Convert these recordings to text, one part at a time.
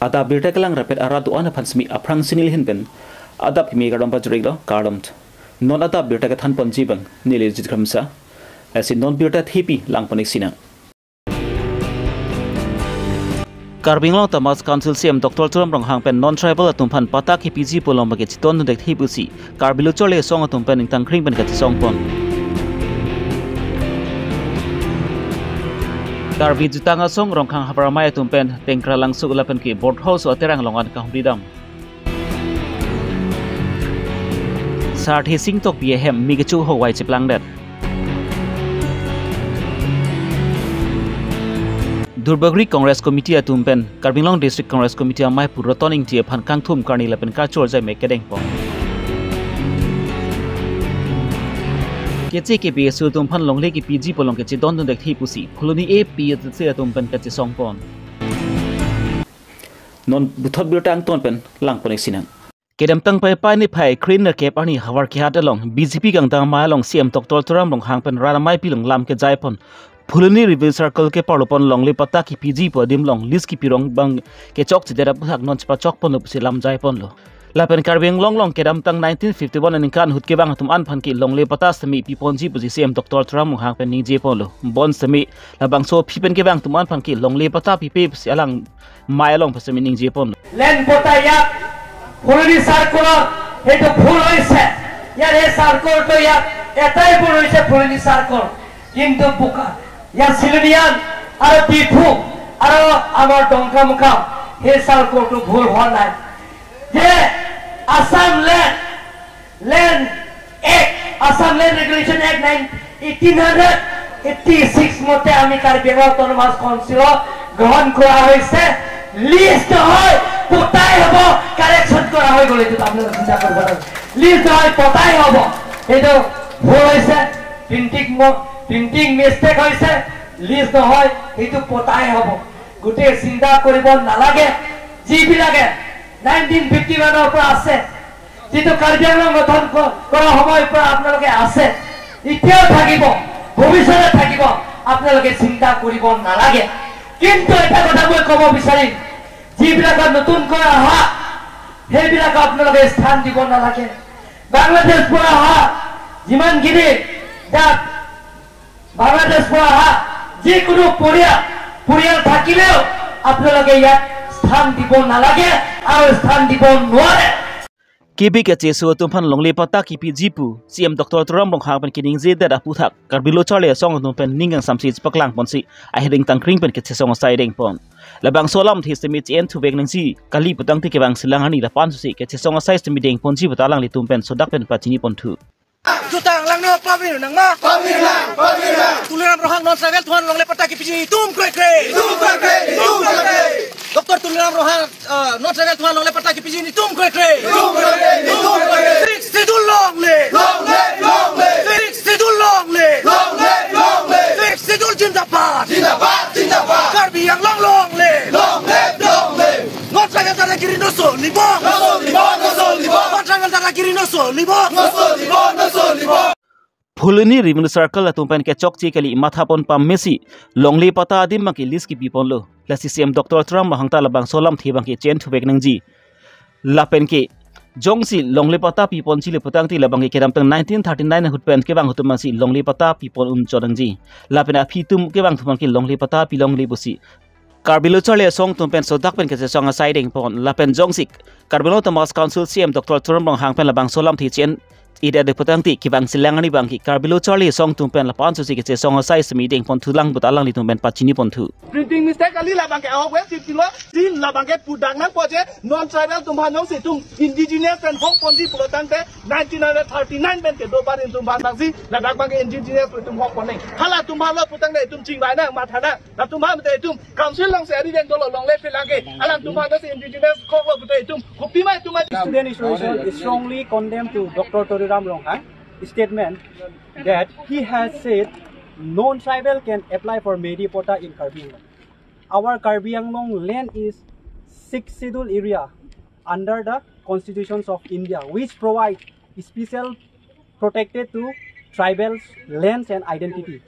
Ada birta kelang rapid aradu ana pansmi aprang sinil hinpen. Adap mi garam pajuriglo kardamt. Non ada birta ke than ponji bang nilil jitramsa. Asin non birta thipi lang ponik sina. Karbinglong Tamas Council CM Dr. Turam Ronghang pen non-tribal atumpan patak PG polong bagi citon dek hibusi. Karbilu chole song atumpan ing tangkring pen kati song pon. Karbi jutanga song Ronghang haparamay atumpan tengkra langsung ulapan ki board house aterang longan kahumdidam. Sart hising tok biahem migachu ho wai chiplang dat. Durbagri Congress Committee atumpen Karbinglong District Congress Committee amai purotoning tie phan kangthum karni lapen ka chor jai mekedeng po keche ke BSU tumphan longle ki PG polong ke don don dekhi pusi phuluni a p se atumpen ke songpon non buthot birtang tonpen langpon sinang kedam tang pai pai ni phai cleaner ke pani hawar ki hadalong BJP gang tang ma long CM Dr. Turam long hangpen ranamai pilong lam ke jaipon Phuluni Review Circle ke parlopon longle pata ki PG podim long list ki pirong bang ke chok chidera puthak non chpa chok pon pusi lam jai pon lo lapen karbeng long ke dam tang 1951 anin kan hut ke bang tum an phan ki longle pata sami piponji pusi CM Dr. Turam hang pen ni je pon lo bon sami labang so phipen ke bang tum an phan ki longle pata pipe pusi alang mai long pasami ning je pon len pota ya Phuluni Circle heto phul hoise ya he circle to ya etai phul hoise Phuluni Circle kintu buka ya Silurian aro Bifu aro amar dongka mukha he circle to bhul hwa nai je Assam Land Act Assam Land Regulation Act 1886 মতে আমি Karbi Anglong autonomous council গ্ৰহণ কৰা হৈছে লিষ্ট হয় পতাই হ'ব কাৰেকচন কৰা হৈ গলে তো আপোনালোকে চিন্তা কৰিব লাগে লিষ্ট হয় পতাই হ'ব এটো ভুল হৈছে প্ৰিন্টিং মিস্টেক হৈছে লিষ্ট নহয় এটো পতাই হ'ব গুটে চিন্তা কৰিব নালাগে যিবিলাকে 1951 ৰ পৰা আছে যেটো কাৰ্বিআংলং গঠন কৰা সময়ৰ পৰা আপোনালোকে আছে এতিয়াও থাকিব ভৱিষ্যতে থাকিব আপোনালোকে চিন্তা কৰিব নালাগে কিন্তু এটা কথা মই ক'ব বিচাৰিম যিবিলাক নতুন কৰা হা সেইবিলাক আপোনালোকে স্থান দিব নালাগে বাংলাদেশ পৰা হা যিমান গিৰি জাত বাংলাদেশ পৰা হা যিকোনো পৰিয়াল থাকিলেও আপোনালোকে ইয়াত স্থান দিব নালাগে আৰু স্থান দিব নোৱাৰে Kibi ke cesu tumpan longle pata kipi jipu CM Dr. Turam Ronghang pen kining je da puthak karbilo chale song tumpen ningang samsi paklang ponsi a heding tangkring pen ke song siding pon labang solam thi semi chen thu bek nangsi kali putang ti ke bang silangani la pan susi ke song size semi ding ponji batalang li tumpen sodak pen pachini pon thu tutang lang no pamir nang ma pamir tuliran Rohang non sagal tuan longle pata kipi tum kre Dr. Tuliram Rohang non sagal tuan longle pata kipi tum kre Sidul longle Sidul jindabad Karbianglang longle non sagal tara kiri no so libo non sagal tara kiri no so libo Phuluni Review Circle atumpan ke chok chi kali mathapon pam mesi longle pata adim maki list ki pipon lo la CM Dr. Turam hangta labang solam thibang ki chen thubek nangji lapen ke jongsi longle pata pipon chi le putang ti labang ke ram tang 1939 hutpen ke bang hutum si longle pata pipon chorangji lapen a phitum ke bang thuman ki longle pata pilong le busi Karbilo chale song tumpen sodak pen ke song siding pon lapen jongsik Karbilo Tamas Council CM Dr. Turam hangpen labang solam thi chen ida de putangti ki bang silangani bang ki Karbilo chale song tumpen la pan susi ke song size meeting pon thulang butalang li tumpen pachini pon thu printing mistake ali la bang ke au web tilo din la bang ke pudang nang poje non tribal tumhan nong si tum indigenous and hok ponji pulotang te 1939 ben ke do barin tumhan bang si la bang ke indigenous tum hok pon nei hala tumhan lo putang nei tum ching bai na ma thana la tumhan te tum council long se ri den do long le filang ke alam tumhan da si indigenous hok lo te tum kopi mai tum Student Association is strongly condemned to Dr. Tuliram Ronghang statement that he has said non-tribal can apply for Medi Pota in Karbianglong. Our Karbianglong land is 6th schedule area under the constitutions of India, which provide special protected to tribal lands and identity.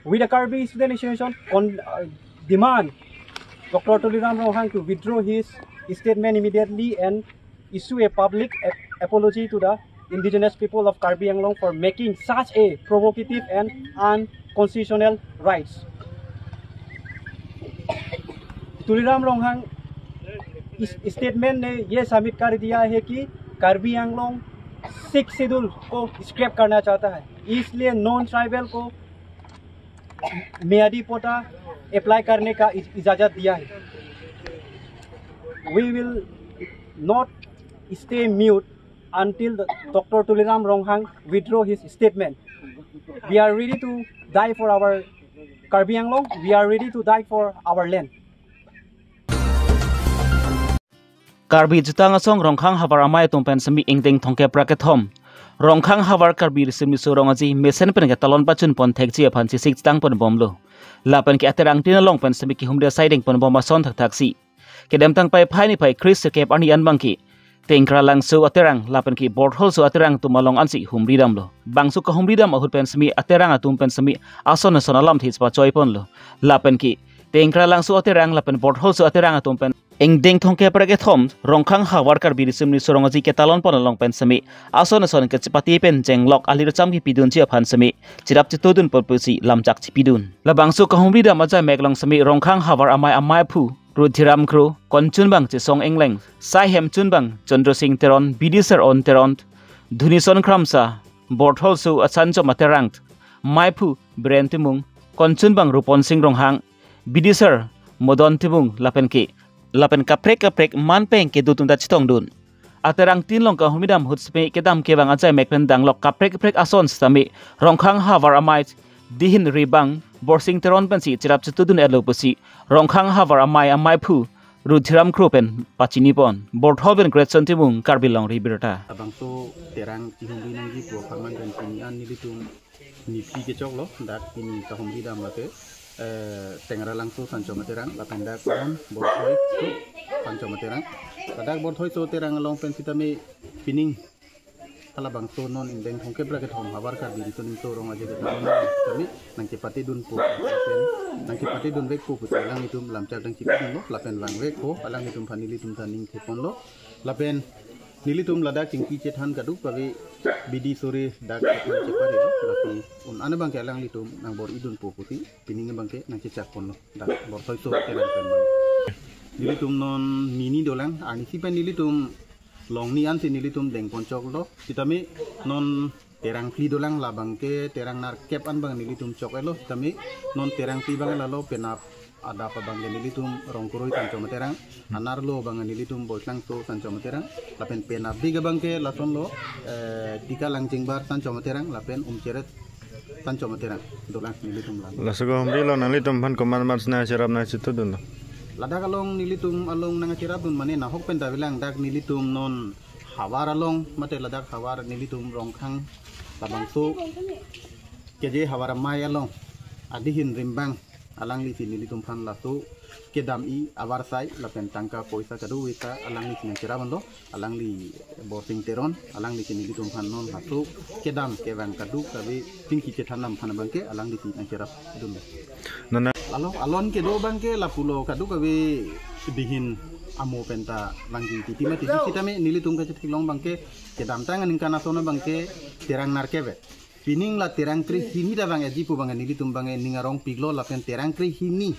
We the Karbi Student Association demand Dr. Toliram Ronghang to withdraw his statement immediately and issue a public apology to the indigenous people of Karbi Anglong for making such a provocative and unconstitutional rights. Tuliram रोंगहांग इस स्टेटमेंट ने ये सबमिट कर दिया है कि कार्बी आंगलोंग 6 शेड्यूल को स्क्रैप करना चाहता है, इसलिए नॉन ट्राइबल को मियादी पोटा अप्लाई करने का इजाज़त दिया है. We will not stay mute until Dr. Tuliram Ronghang withdraw his statement. We are ready to die for our Karbi Anglong. We are ready to die for our land. Karbi jutang asong Ronghang havar amai tumpen semi ingting thongke praketom. Ronghang havar Karbi resmi surong aji mesen pen ke talon pacun pon thekji aphan si sik tang pon bomlo. Lapan ke aterang tina long pen semi ki humde siding pon bom ason thak taksi. Kedem tang pai phai ni pai Chris ke ani an bangki. Tengkra langsu aterang lapan ki board hole su aterang tumalong ansi humridam lo. Bangsu ka humridam ahut pen semi aterang atum pen semi ason ason alam this pa choi pon lo. Lapan ki tengkra langsu aterang lapan board hole su aterang atum pen engding thongke prage thom Ronghang havar Karbi resmi surong aji ke talon pon long pen semi ason ason ke chipati pen jenglok alir cham ki pidun chi aphan semi chirap chitodun purpusi lamchak chipidun. La bangsu ka humridam aja meglong semi Ronghang havar amai phu Rudhiram Kru, Konchunbang Chisong Engleng, Sai Hem Chunbang, Chandra Singh Teron, Bidisar on Teron, Dhunison Kramsa, Bortholsu Asancho Materangt, Maipu, Bren Timung, Konchunbang Rupon Singh Ronghang, Bidisar, Modon Timung, Lapenki, Lapen Kaprek, Manpeng Kedutunda Chitong Dun. Aterang Tinlong ka humidam hutspe kedam kebang ajay mekpendang lok kaprek ason stami, Ronghang havar amait, Dihin Ribang, Borsing Teron Pensi, Chirap Chitudun Elopusi, Ronghang havar amai phu, Rudhiram Krupen, Pachinipon, Borthoven Gretson Timung, Karbilong Ribirta. Abang so terang cihumbi nanggi buah parman dan pinian nilitum nipi kecok lo, dak ini kahumbi dam late, tengara langso sanco materang, lapendak on, borthoi so sanco materang, ladak borthoi so terang long pensitame pining. Kalau bang so non indeng hongke bracket hom habar Karbi itu ninto rong aja depan kami nangki pati dun pu nangki pati dun vek pu pulang itu lamcak dang cipin lo lapen lang vek po alang itu panili tum taning tepon lo lapen nili tum ladak tingki cethan kaduk pagi bidi sore dak cepari lo lapi un ane bang ke alang litum nang bor idun pu puti pininge bang ke nang cecak pon lo dak bor toy so telan pen bang nili tum non mini dolang ani si pen nili tum long ni anti nilitum deng poncok lo kitami non terang pli dolang labang ke terang nar kep an bang nilitum cok elo kitami non terang pli bang lalo penap ada apa bang nilitum rongkuroi sanco materang anar lo bang nilitum boislang to sanco materang lapen penap biga bang ke lason lo tika langcing bar sanco materang lapen ceret sanco materang dolang nilitum lang lasogo humri lo nalitum pan koman marsna sirap na situdun lo ladak along nilitum along nang cirabun mane na hok penta bilang dak nilitum non hawar along mate ladak hawar nilitum Ronghang labang so keje hawar mai along adihin rimbang alang lisi nilitum pan lato kedam I awar sai lapen tangka poisa kadu wita alang lisi nang cirabun lo alang li borsing teron alang lisi nilitum pan non hatu kedam kevang kadu kabe tingki cetanam pan bangke alang lisi nang cirab dun nana lalu alon ke do bangke la pulo kadu kabe dihin amo penta langking titi mati kita me nilitum ka cetilong bangke kedam tangan ingkana sona bangke terang narkebe pining la terang tri hini da bang ejipu bang nilitum bang ningarong piglo la pen terang tri hini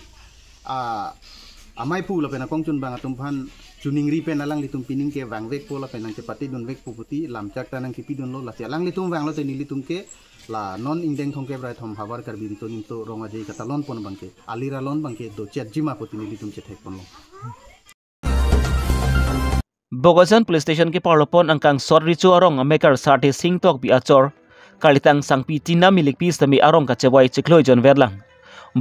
amai pu la pen kongchun bang atumpan juning ri pen alang litum pining ke bang vek po la pen nang cepati dun vek puputi lamcak tanang kipidun lo la alang litum bang lo te nilitum ke la non indeng thongke brai thom habar Karbi itu ninto rong aje katalon pon bangke alira lon bangke do chat jima poti nilitum cetek pon lo Bogasan police station ke parlopon angkang sor ricu arong maker sarte singtok bi achor kalitang sangpi tina milik pi sami arong ka chewai chikloi jon verlang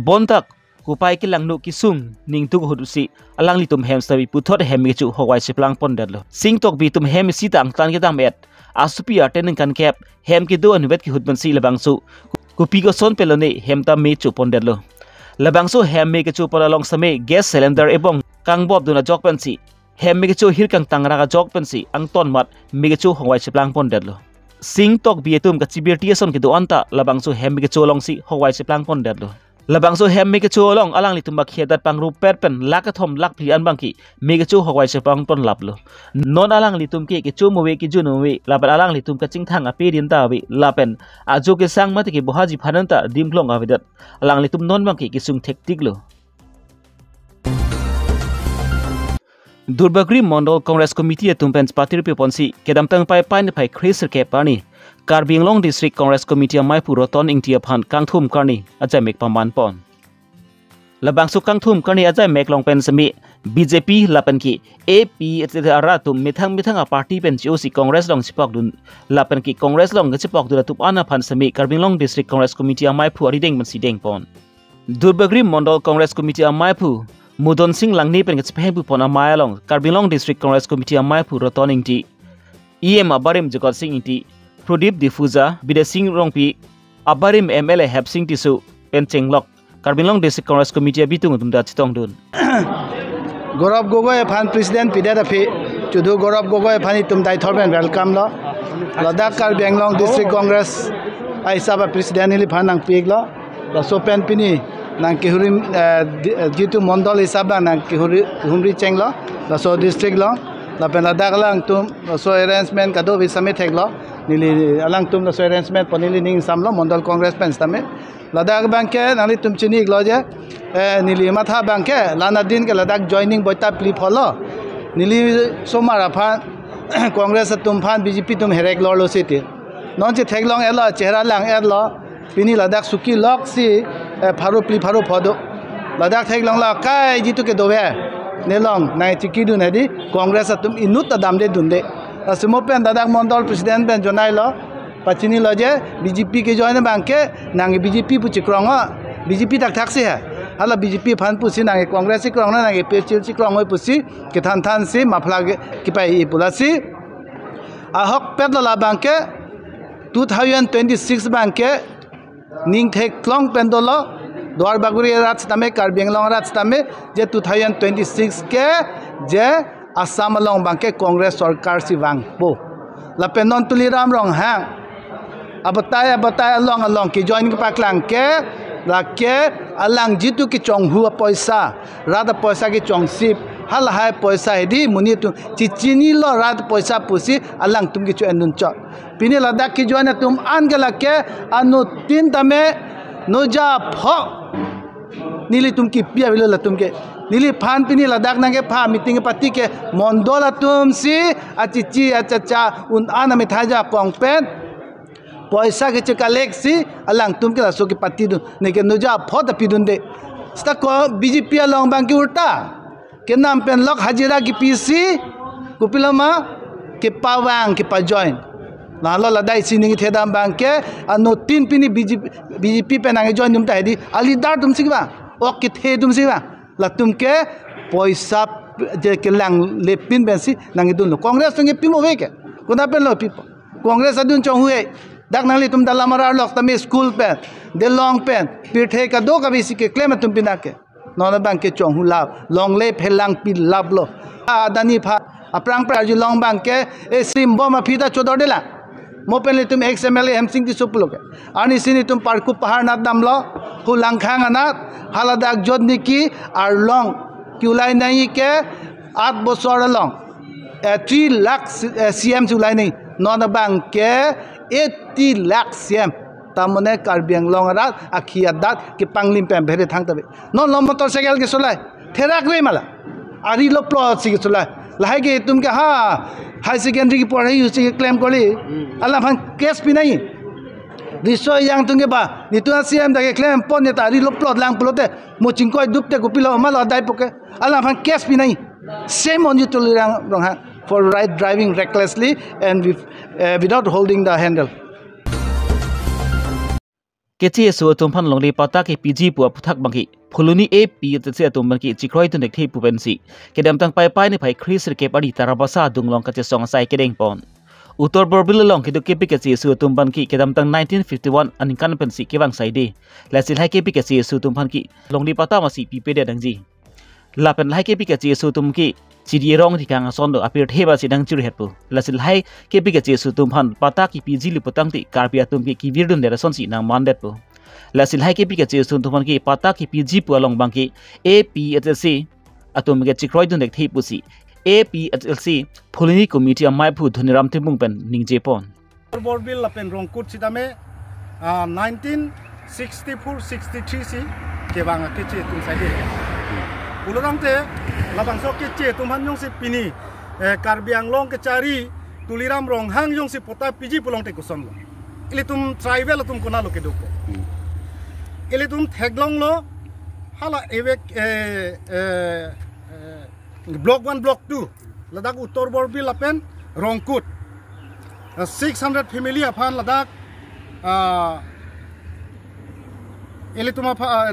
bontak kupai ki langnu kisung ningtu hudusi alang litum hem sabi puthot hem chu howai siplang pon dadlo singtok bi tum hem sitang tan ke dam et asupi aten kan kep hem ki do anwet ki hudban si labangsu kupi ko son pelone hem ta me chu pon dadlo labangsu hem me ke chu pon along same gas cylinder ebong kangbob duna jok pensi hem me ke chu hir kang tangra ka jok pensi ang ton mat me ke chu howai siplang pon dadlo singtok bi tum ka chibir tieson ki do anta labangsu hem me ke chu long si howai siplang pon dadlo labang so hem meke chu long alang litum ba khiedat pangru pen lak thom lak phi an bangki meke chu hawai se pang ton laplo non alang litum ke chu mowe ki ju nowe laban alang litum ka chingthang ape din ta wi lapen ajo ke sang mate ki bohaji phananta dimklong avidat alang litum non bangki ki sung thektik lo Durbagri Mondol Congress Committee tumpen party reponsi kedam tang pai pai ne pai Chris ke pani Karbi Anglong District Congress Committee Maipu roton ingtia phan kangthum karni ajai mek paman pon labang su kangthum karni ajai mek long pen sami BJP lapan ki AP ara tum mithang a party pen COC Congress long sipok dun lapan ki Congress long sipok dun tup ana phan sami Karbi Anglong District Congress Committee Maipu arideng man sideng pon Durbagri Mondol Congress Committee Maipu Mudon Singh langni pen ngephebu pon amayalong Karbi Anglong District Congress Committee Maipu roton ingti EM abarim Jagat Singh inti Pradip Difuza Bida Singh Rongpi Abarim MLA Heb Singh Tisu Penchenglok Karbi Anglong District Congress Committee bitung tumda chitong dun Gaurav Gogoi fan president pidera phi chudu Gaurav Gogoi fan tumdai thorben welcome lo Ladakh Karbi Anglong District Congress ai saba president li fan nang pig lo la sopen pini nang kihurim jitu mondol hisaba nang kihuri humri cheng lo la so district lo la pen Ladakh lang tum so arrangement kado vi summit thek lo nili alang tum so arrangement ponili ning samlo mondol congress pen stame Ladakh banke nali tum chini glo je nili matha banke lana din ke Ladakh joining boita pli pholo nili somara phan congress tum phan BJP tum herek lor lo siti non che thek long elo chehra lang elo pini Ladakh suki lok si pharu pli pharu phodo Ladakh thek long la kai jitu ke dobe nelong nai chiki du nadi congress tum inut dam de dunde asmo pen Ladakh mondol president pen jonai lo pachini lo je BJP ke join banke nang BJP pu chikronga BJP tak thak se ha hala BJP phan pu si nang congress krong na nang PCL krong hoi pu si ke than si mafla ki pai pulasi ahok pet la banke 2026 banke ning thek klong pen dolo Dwar Baguri Rajta में Karbi Anglong Rajta में जे 2026 के जे असम लोंग बांके कांग्रेस सरकार सी वांग पो लपेनन तुली राम रोंग हां अब बताया लोंग की जॉइन के पाकलांग के लाके अलांग जितु की चोंग हुआ पैसा रात पैसा की चोंग सिप हल हाय पैसा हेदी मुनि तु चिचिनी लो रात पैसा पुसी अलांग तुम की चोन च पिनी लद्दाख की जॉइन तुम आन के लाके अनु तीन तमे नोजा फो नीली तुम की पिया बिलो तुम के नीली फान पिनी लद्दाख नगे फा मीटिंग पति के मोंदोला तुम सी अचिची अचचा उन आना में थाजा पोंगपेन पैसा के चकालेक्सी अलांग तुम के लासो की पति दु नेके नोजा फो त पिदुन दे स्टा को बीजेपी अलोंग बैंक की उल्टा के नाम पेन लक हाजिरा की पीसी कुपिलमा के पावांग के पा जॉइन लालो लदाई सिनिंग थेदाम बैंक के अनो तीन पिनी बीजेपी पे नांगे जॉइन तुम ताइदी अलीदार तुम सिगबा ओक के थे तुम सिगबा ला तुम के पैसा जे के लांग ले पिन बेंसी नांगे दुन कांग्रेस तुंगे पिमो वे के कोना पेन लो पिपो कांग्रेस अदुन चों हुए दाक नांगली तुम दला मरा लक तमे स्कूल पेन दे लॉन्ग पेन पिठे का दो कभी सी के क्लेम तुम पिना के नॉन बैंक के चों हु लाभ लॉन्ग ले फेलांग पि लाभ लो आदानी फा अप्रांग पर जो लॉन्ग बैंक के ए सिम बम फीदा चोदर देला मोपेनली तुम XMLA हेमसिंग दी सुपलो के आनी सिनी तुम पार्कु पहाड़ नाथ दामलो हु लांखांग अनाथ हालादाक जोदनी की आर लॉन्ग क्यूलाई नहीं के 8 बছर लॉन्ग 3 लाख CM चुलाई नहीं नॉन बैंक के 80 लाख CM तामने कार्बी आंगलोंग रात आखिया दात के पांगलिम पे भेरे थांग तबे नॉन लो मोटरसाइकिल के सोलाय थेराक रे माला आरी लो प्लॉट सी के सोलाय लाहे के तुम के हाँ हाई सेकेंडरी की पढ़ाई उसे क्लेम कर ली अल्लाह फन केस भी नहीं रिसो yang तुंगे बा नितुना CM दगे क्लेम पौने तारी लो प्लॉट लांग प्लॉटे मोचिंग को दुपते को पिलो माल अदाई पोके अल्लाह फन केस भी नहीं सेम ऑन यू टू रंग for right driving recklessly and without holding the handle केची सो तुमफन लोंगले पता के PG पु पुथक बंगी फुलुनी AP तसे तुमबन की चिख्रोय तुन देखथि पुबेनसी केदम तंग पाइ पाइ ने फाइ ख्रिस के पड़ी ताराबसा दुंगलोंग कचे सोंग साइ केदेंग पन उत्तर बर्बिल लोंग किदु केपी केची सो तुमबन की केदम तंग 1951 अनिकन पेंसी केवांग साइदे लासिल हाइ केपी केची सो तुमफन की लोंगली पता मसी पीपेदे दंगजी लापेन हाइ केपी केची सो तुम की चिरी रंग दिखांग सोंदो अपिर थेबा सिदंग चिर हेपु लासिल हाइ केपी केची सो तुमफन पता की PG लिपुतंग ति कारपिया तुम की बिरदुन देरा सोंसी नांग मानदेत पु la silhai ke pi ke che sun thuman ki pata ki PG pualong bang ki APHLC atum ke chikroi dun dek thei pusi APHLC Phulini Committee amai phu Dhuniram Thimbung pen ningje pon board bill lapen rongkut sitame 1964-63 si ke bang ke che tum sai de ulorang te labang sok ke che tum han yong si pini Karbi Anglong ke cari Tuliram Ronghang yong si pota PG pulong te kuson lo ili tum tribal tum kona lo ke doko ili tum theglong lo hala evek block 1 block 2 ladak uttor borbi lapen rongkut 600 family aphan ladak ili tum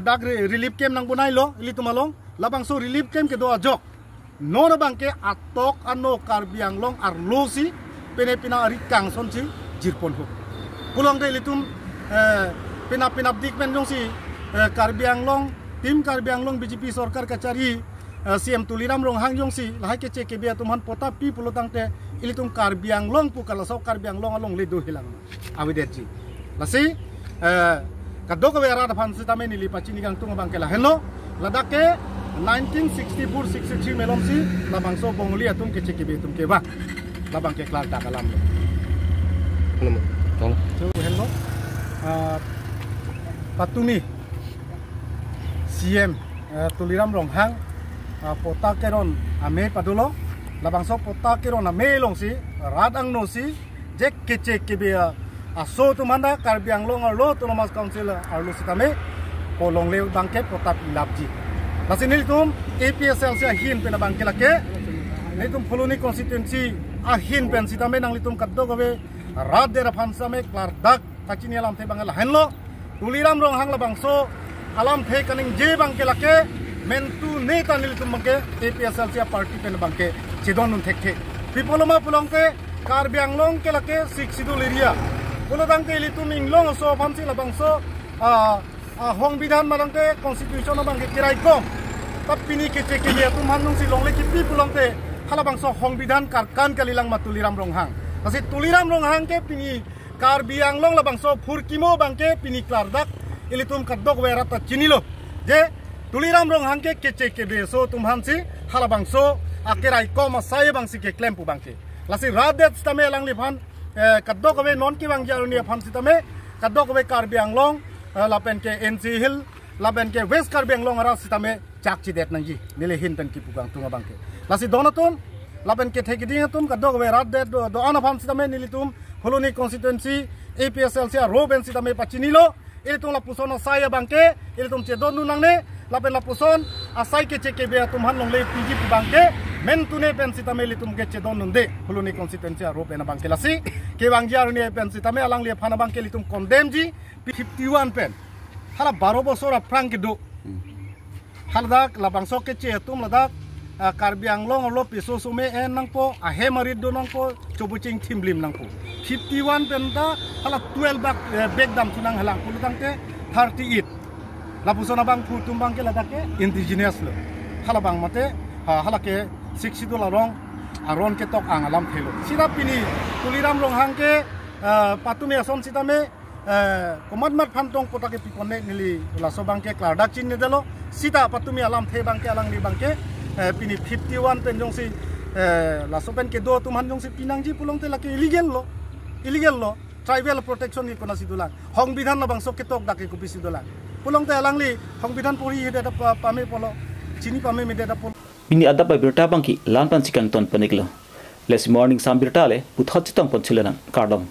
dak relief camp nang bunai lo ili tum along labang so relief camp ke do ajok nona bangke atok ano Karbi Anglong arlosi pene pina ari kang sonsi jirpon ho pulang de litum pina dikmen jong si Karbi Anglong tim Karbi Anglong BJP sorkar kacari CM Tuliram Ronghang jong si lahai ke cek biya tuman pota pi pulotang te ilitum Karbi Anglong pu kalau so Karbi Anglong along ledo hilang awiderji lasi kadok wera da pan sitame ni lipaci ni gang tung bangke la hello ladake 1964-63 melom si labang so bongli atum ke cekebe tum ke ba labang ke klar tak alam tong hello patumi CM Tuliram Ronghang pota keron ame padulo labang so pota keron ame long si radang no si jek ke cekebe aso tumanda Karbi Anglong lo Autonomous Council arlo sitame polong le bangke pota pilapji Masih nilitum APSL si ahin penabang kelake, nilitum Phuluni constituency ahin pen sitame nang litum kaddo gawe rad de rafan same klardak kacini alam the bangal henlo Tuliram Ronghang labang so alam the kaning je bang kelake mentu neta nilitum bangke APSL si party penabang ke chedon nun thekhe pipoloma pulongke Karbi Anglong kelake siksidul area pulodang ke litum inglong so phamsi labang so Hong Bidhan malangke constitution abang ke kirai kom tapi ni kece kece tu manung si longle kipi pulang te halabang so Hong Bidhan karkan kalilang Tuliram Ronghang kasi Tuliram Ronghang ke pini Karbi Anglong labang so furkimo bangke pini klardak ilitum kadok werata cinilo je Tuliram Ronghang ke kece kece so tumhan si halabang so akirai kom saya bang si ke klempu bangke lasi radet stame lang liphan kadok we non ki bang jaruni phan sitame kadok we Karbi Anglong lapen ke NC Hill lapen ke West Karbi Anglong ara sitame chakchi det nangji nile hin pen ki pugang tunga bangke lasi donatum lapen ke thekiding tum kadok we rat det do ana pham sitame nilitum Phuluni constituency APSL sia roben sitame pachinilo ilitum lapuson saya bangke ilitum chedon nunangne lapen lapuson asai ke cheke be tum han longle PG bangke mentune pen sitame ilitum ke chedon nunde Phuluni constituency roben bangke lasi ke bangjar ni pen sitame alang le phana bangke ilitum condemn ji 51 pen hala 12 bosor aprang kedo haldak labang soke che tum ladak Karbi Anglong lo piso sume en nangpo ahe marid do nangpo chobuching thimblim nangpo 51 pen da hala 12 bak beg dam sunang halang pulutang te 38 lapusona bang putum bang ke ladake indigenous lo hala bang mate hala ke 60 dolar rong aron ke tok ang alam thelo sira pini Tuliram Ronghang ke patumi ason sitame komadmat phamtong potake pipone nili laso bangke klardak chin nedelo sita patumi alam the bangke alang ni bangke pini 51 pen jong si laso pen ke do tumhan jong si pinangji pulong te laki illegal lo tribal protection ni kona sidulang Hong Bidhan na bang sok ketok dake kupisi dolang pulong te alang li Hong Bidhan puri hede da pame polo chini pame mede da polo Bini adab by birta bangki lan pan sikang ton paniklo les morning sam birta le puthot chitang pon chilenang kardom